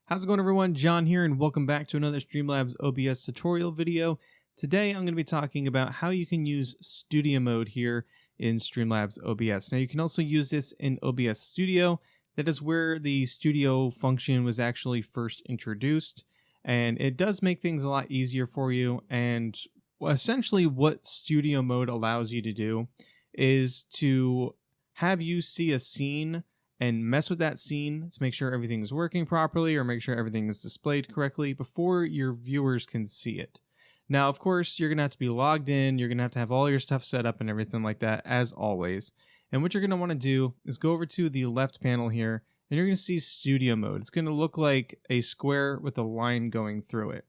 How's it going, everyone? John here, and welcome back to another Streamlabs OBS tutorial video. Today I'm going to be talking about how you can use studio mode here in Streamlabs OBS. Now you can also use this in OBS Studio. That is where the studio function was actually first introduced, and it does make things a lot easier for you. And essentially what studio mode allows you to do is to have you see a scene and mess with that scene to make sure everything is working properly or make sure everything is displayed correctly before your viewers can see it. Now, of course, you're going to have to be logged in. You're going to have all your stuff set up and everything like that, as always. And what you're going to want to do is go over to the left panel here, and you're going to see studio mode. It's going to look like a square with a line going through it.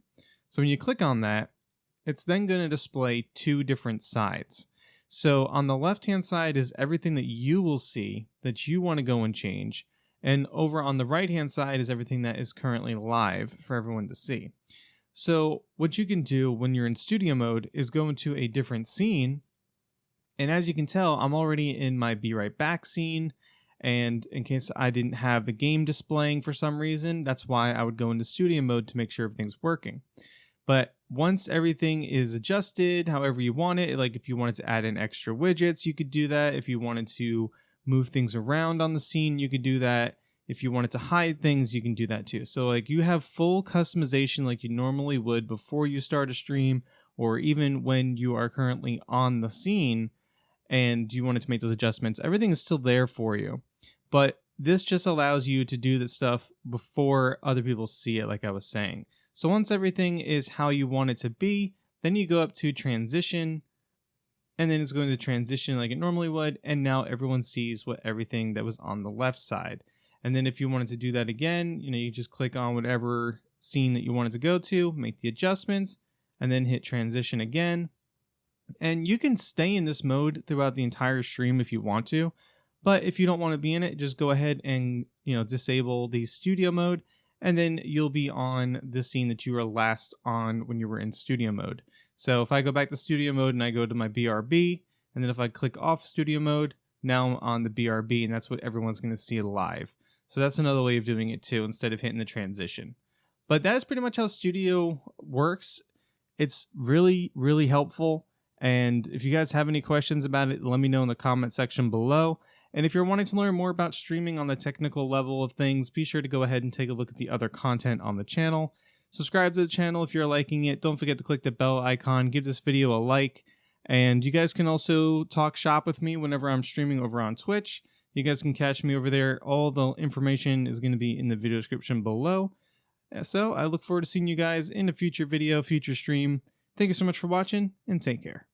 So when you click on that, it's then going to display two different sides. So on the left-hand side is everything that you will see that you want to go and change. And over on the right-hand side is everything that is currently live for everyone to see. So what you can do when you're in studio mode is go into a different scene. And as you can tell, I'm already in my Be Right Back scene. And in case I didn't have the game displaying for some reason, that's why I would go into studio mode to make sure everything's working. But once everything is adjusted however you want it, like if you wanted to add in extra widgets, you could do that. If you wanted to move things around on the scene, you could do that. If you wanted to hide things, you can do that too. So like you have full customization like you normally would before you start a stream, or even when you are currently on the scene and you wanted to make those adjustments. Everything is still there for you. But this just allows you to do that stuff before other people see it, like I was saying. So once everything is how you want it to be, then you go up to transition, and then it's going to transition like it normally would, and now everyone sees what everything that was on the left side. And then if you wanted to do that again, you just click on whatever scene that you wanted to go to, make the adjustments, and then hit transition again. And you can stay in this mode throughout the entire stream if you want to, but if you don't want to be in it, just go ahead and disable the studio mode. And then you'll be on the scene that you were last on when you were in studio mode. So if I go back to studio mode and I go to my BRB, and then if I click off studio mode, now I'm on the BRB, and that's what everyone's going to see live. So that's another way of doing it too, instead of hitting the transition. But that is pretty much how studio works. It's really, really helpful. And if you guys have any questions about it, let me know in the comment section below. And if you're wanting to learn more about streaming on the technical level of things, be sure to go ahead and take a look at the other content on the channel. Subscribe to the channel if you're liking it. Don't forget to click the bell icon. Give this video a like. And you guys can also talk shop with me whenever I'm streaming over on Twitch. You guys can catch me over there. All the information is going to be in the video description below. So I look forward to seeing you guys in a future video, future stream. Thank you so much for watching, and take care.